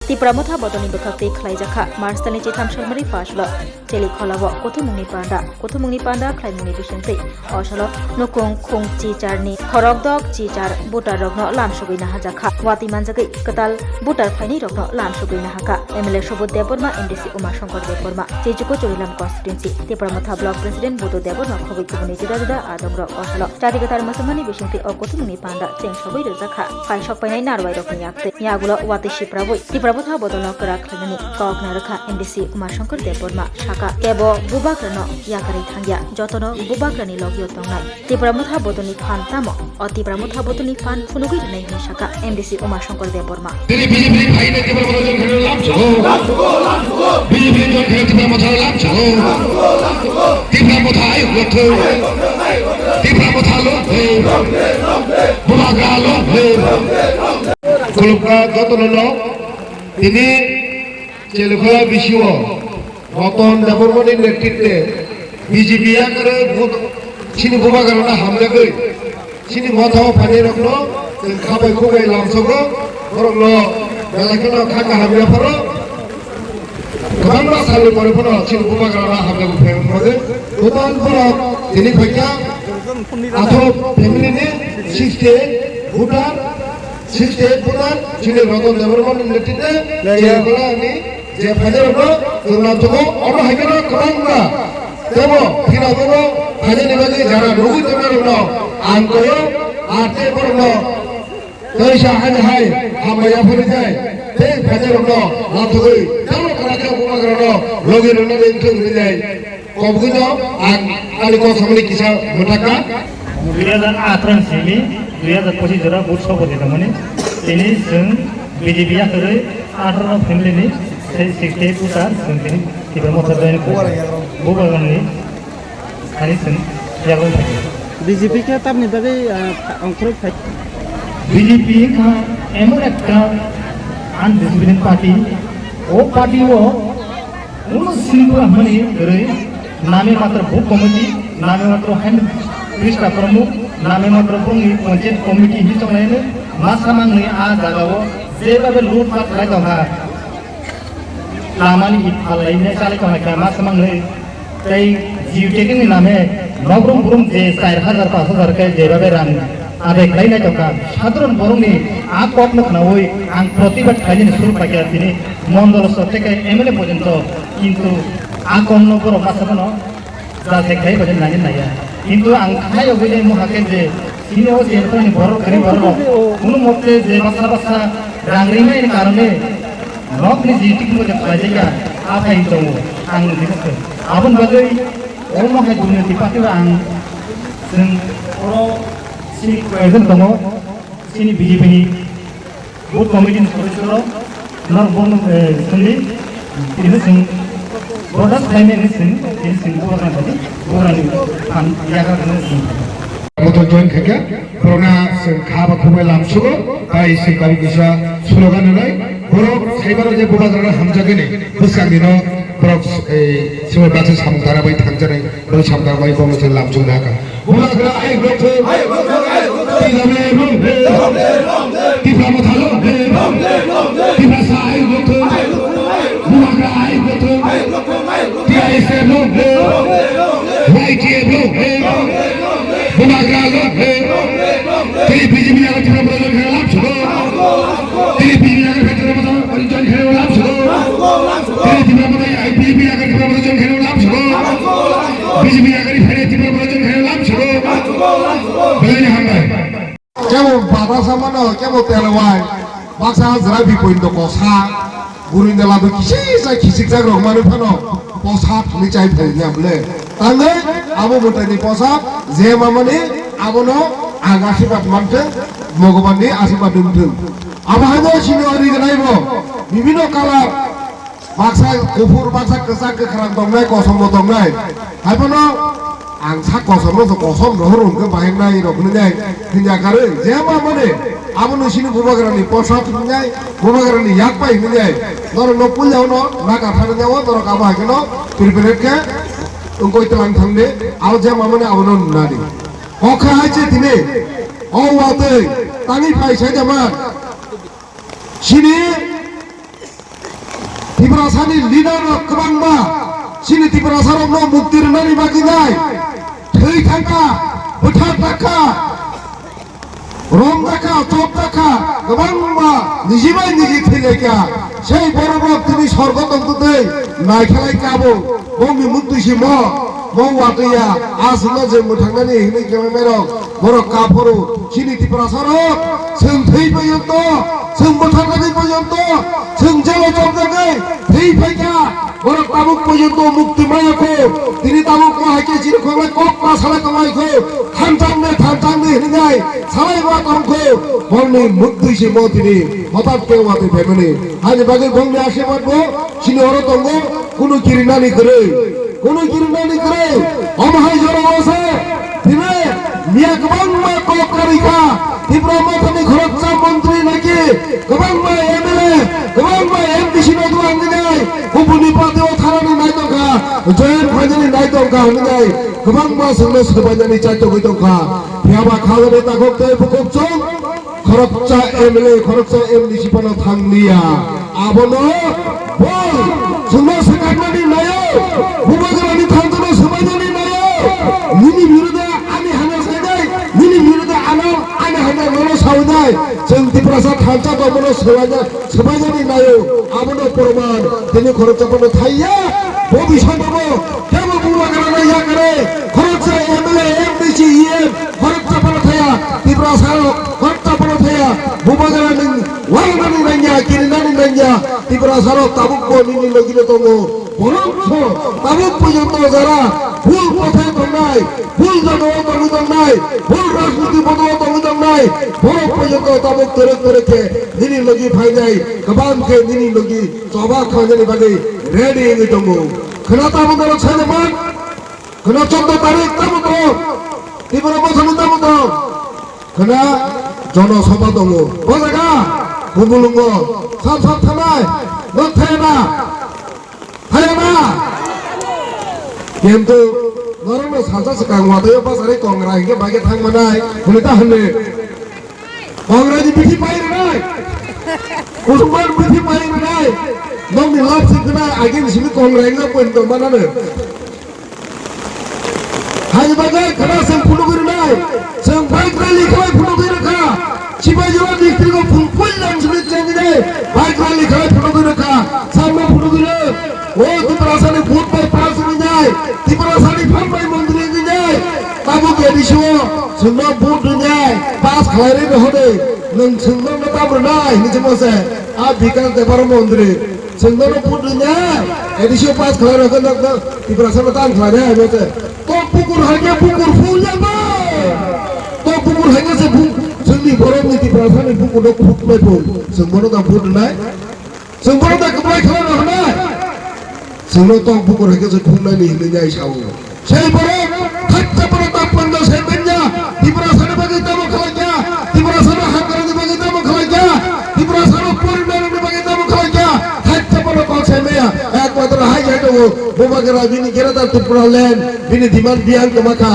Tipramotha botoni bekakti khlaijaka Marstalni chitham shalmari fashlo cheli kholawo kothumungni panda khlaimungni bisingti osalo nokong khong chi charni khorokdok chi char butar rokno lamsugina hajaka wati manjagai katal butar phaini rokno lamsugina haka MLA Shobod Deborma NDC Uma Shankar Deborma Chejuko Chorilam constituency Tipramotha block president Bodo Deborma khoboi kubuni jida adamro osalo jatigatar masamani bisingti kothumungni panda cheng sobai rojaka phai sokpainai narwai rokni yakte yagulo wati shipraboi Tipramotha botolno krak khlani kokna rakha NDC Uma Shankar Deborma shaka kebo bubakrano yakari thangya jotono bubakrani logyo tongnai Tipramotha botoni fan tamo Tipramotha botoni fan funugui nei ni shaka NDC Uma Shankar Deborma BJP bhaine Tipramotha jon khelo lamcho BJP jon khelo Tipramotha lamcho Tipramotha ai gotho Tipramotha lo bubagra lo kulukra jotono তিনি চেলখোলা বিশিও রতন দেববর্মনের নেতৃত্বে BJP আকারে চিনি বুবাগারনা হামলাগৈ চিনি মথাও funny রকন খাবাই খুবাই লামসগো বরংল বেলাকেনো খাকা হামলা ফরো গোবাংলা সালে পরে ফরো চিনি বুবাগারনা হামলাগো ফেমগে গোতান ফরো তিনি ফাইকা আথো ফ্যামিলিনি সিস্টে ভুটান সিস্টে ভুটান চিনি রতন দেববর্মনের নেতৃত্বে চেলখোলা আমি যে ফাজারনো দুর্নামজগো অনো হাইকানো গোবাংলা দেব ফিরা দেব ফাজানি বাজে যারা রুগী দেবরনো আনকয় আতে বরনো তৈসা হাই হামায়া ফরি যায় তে ফাজারনো লাথগই জানো কারাকা বুমাগরনো লগি রনো দেনকে হই যায় কবগুনো আন আলিকো সামনে কিসা মোটাকা 2018 सिमि 2025 जरा बुट सपति दमनि तिनि जों बिजेपि आखरै 18 फेमिलिनि 60 पुटार जों तिनि Tipramotha दैन बुबागाननि खानि जों यागोन थायो बीजेपी के तब निबागै अंकुर फाइ बीजेपी का एमन একটা আনডিসিপ্লিন পার্টি ও পার্টি ও কোন সিংহ মানে রে নামে মাত্র বুক কমিটি নামে মাত্র হ্যান্ড পৃষ্ঠা প্রমুখ নামে মাত্র বুংনি পঞ্চায়েত কমিটি হিচাবনাयनो मासामांनि आ जागाव जेबाबे लुटपाट खालायदोंहा लामानि इथालायनाय चालायदोंहा मासामांनि तै जिउटेकनि नामे नगरम बुरुम जे 4000 5000 के जेबाबे रां आदाय खालायनाय दंहा साधारण बरंनि आ कटनो खनावै आं प्रतिबाद खालायनो सुरु पाकिया दिनै मण्डल सप्ताहे एमएलए पर्यन्त किन्तु आ कमनो बर मासाबनो जाथे खाय बदन नानि नाया किन्तु आं खायो गयले मुहाके जे सिनो जेनफोरनि बर खारि बर कुनु मते जे बासा रांग्रिनायनि कारणे नकनि जिटिक मते खायजाया आफाय दङ आं दिनखो आबन बागै अमहाय दुनियानि पार्टी आं जों बर सिनि प्रयोजन दङ सिनि बिजेपिनि बुथ कमिटिनि सदस्य नरबन सन्धि बिदिनो जों बर्डास खालामनायनि जों बरानि फान यागाखौनो जों মতো জয়েন থেকে করোনা খাবা খুবই লামসুগো তাই সে গাবি কিসা স্লোগান নাই বড় সাইবারে যে বুবাগারনা হামজাগেনি বুসাগদিনো ব্রক এই সময় বাসে সামদারা বাই থাকজানাই বড় সামদারা বাই বমছে লামসুগ নাকা বুবাগারনা আই গথে তিলামে রমলে Tipramotha লো Tipramotha আই গথে বুবাগারনা আই গথে টিআইএস লো ওয়াইটিএ লো बुबाग्रा लो तेरी बीजेपी आगे Tipramotha jon khelo lamcho तेरी बीजेपी आगे Tipramotha jon khelo lamcho तेरी Tipramotha ai बीजेपी आगे Tipramotha jon khelo lamcho BJP आगे Tipramotha jon khelo lamcho belani hambai kemo baba samano kemo telawai baksa zrai bi point ko sa gurinda labu kisik jak rok manu phano posa thuni chai thai nyamle tangai abo mutani posa যে মামনি আবনো আং আশীর্বাদ মানতে ভগবাননি আশীর্বাদ দুমথুম আবাহানো সিনোরি গনাইব বিভিন্ন colour Baksa গুফুর Baksa কসা গখ্রাং দংনাই কসম দংনাই হাইবনো আং सा কসম কসম রহরুম কে বাহিনাই রখনি যাই হিনজা কারে যে মামনি আবনো সিনো বুবাগারনি পসাত যাই বুবাগারনি ইয়াক পাই নি যাই দর নপুল যাও না কাঠানে যাও দর কাবা কেন প্রিপেরেট কে उनको इतलान थांदे आव जे मामने आवनो नानि हखा हाइचे दिने औ वाते तानि फाइसा जामा सिनि ত্রিপুরাসানি লিডার गोबांबा सिनि ত্রিপুরাসারनो मुक्ति रनानि बागिनाय थै थाखा बोथार थाखा रं थाखा चप थाखा गोबांबा निजिबाय निजि थैलायका সেই বড়বক তিনি স্বর্গতন্ত্রতে নাইখালাই কাবো বমি মুক্তিসিম মৌয়াতैया आसनो जों मोथांनानै हिनै केमेराव बर' काफरो सिनि ত্রিপুরাসাरक जों थै पर्यन्त जों बोथारनानै पर्यन्त जों जेल जबनानै थै फायका बर' ताबुक पर्यन्त मुक्ति मायाखौ তিনি ताबुक हायके जिरखौलाय कक पासालाय कमायखौ थांथांनो हिनै सालाय मा तंखौ बरनि मुक्तिसिम তিনি হঠাৎ কেউ মাতে ফেমেনি আজ বাগে গঙ্গে আশীর্বাদ গো সিনি হর তঙ্গ কোনো কিরিনানি করে অমহাই জড় আছে দিনে মিয়া গোবাंबा কলকারিকা ত্রিপুরা মাথানি খরচা মন্ত্রী নাকি গোবাंबा এমএলএ গোবাंबा এমপিসি নদু আঙ্গিনাই গুবুনি পাতেও থানানি নাইতকা জয়ের ফাইনালি নাইতকা হনিনাই গোবাंबा সঙ্গে সবাইনানি চাইতো গইতকা ফিয়াবা খাওয়ারে তাকতে বুকচং খরচা এমএলএ খরচা এমডিসি পানো থাংলিয়া আবনো বল সুন্দর সেকারনানি নায়ো বুবাগরানি থান্তনো সবাইনানি নায়ো নিনি বিরুদ্ধে আমি হানা সাইদাই নিনি বিরুদ্ধে আনো আমি হানা নলো সাউদাই जों ত্রিপুরাসা থানচা দমনো সবাইনানি নায়ো আবনো প্রমাণ তিনি খরচা পানো থাইয়া ভবিষ্যৎবো কেবল বুবাগরানি ইয়া করে খরচা এমএলএ এমডিসি ইএম খরচা পানো থাইয়া ত্রিপুরাসা খরচা পানো থাইয়া বুবাগরানি ওয়ালনানি নাইয়া কিরিনানি নাইয়া ত্রিপুরাসার তাবুক নিনি লগিলে দङो বরঞ্চ তাবুক পর্যন্ত যারা ভুল পথে দংনাই ভুল জনগণ দংনাই ভুল রাজনীতি বদল দংনাই বড় পর্যন্ত তাবুক ধরে নিনি লগি ফাইনাই গোबांके নিনি লগি জবা খাওয়ানি বাগে রেডি হয়ে দङो खोनाता বদল ছেলেমান खोना 14 তারিখ তাবুক ত্রিপুরা মহাসমিতি তাবুক खोना জনসভা দङो ও জায়গা বুবুলুঙ্গ সাপ থানায় নথেনা হায়না কিন্তু নরম সাজা সকাং ওয়াদয় পাসারে কংগ্রেসকে বাগে থাংমানাই খুলিতা হনে কংগ্রেসি বিধি পাইরে নাই কুসুমার বিধি পাইরে নাই নংনি লাভ সিকনা আগিন সিমি কংগ্রেসনা পইন্ত মানানে হাই বাগে খনা সেম ফুলুগুরি নাই সেম বাইক র্যালি খাই ফুলুগুরি রাখা শিবাজীরা ডিস্ট্রিক্ট ফুলপুল্লাম সিমি চেঙ্গিনে বাইক র্যালি খাই ফুলুগুরি রাখা সামনে ফুলুগুরি ও ত্রিপুরাসানি ভোট পাই পাস হয়ে যায় ত্রিপুরাসানি ফার্মাই মন্দিরে নিয়ে যায় তাবুক এডিশো সুন্দর ভোট হয়ে যায় পাস খাইরে হদে নং সুন্দর না তাবর নাই নিচে বসে আ বিকাশ দেবার মন্দিরে সুন্দর ভোট হয়ে যায় এডিশো পাস খাইরে হদে না ত্রিপুরাসানি তান খাইরে হদে তো পুকুর হাগে পুকুর ফুল যাবে তো পুকুর হাগে সে जोंनि बर'नि ত্রিপুরাসানি পুকুर ফুটলাই ফুল সুন্দর না ভোট নাই সুন্দর না কমাই খাওয়া হনাই जोंनो तो बुकुर हागे जो खुंनानि हिलैनाय सावो সেই বড় থাকতে বড় তাপমাত্র সেই বেঞ্জা ত্রিপুরাসানি বাগে তামো খালাইয়া ত্রিপুরাসানি হাঙ্গারানি বাগে তামো খালাইয়া ত্রিপুরাসানি পরিণামনি বাগে তামো খালাইয়া থাকতে বড় কলসে মেয়া একমাত্র হাই যাইতো বোবাগেরা বিনি গেরাদার ত্রিপুরা ল্যান্ড বিনি দিমান বিয়াং কমাখা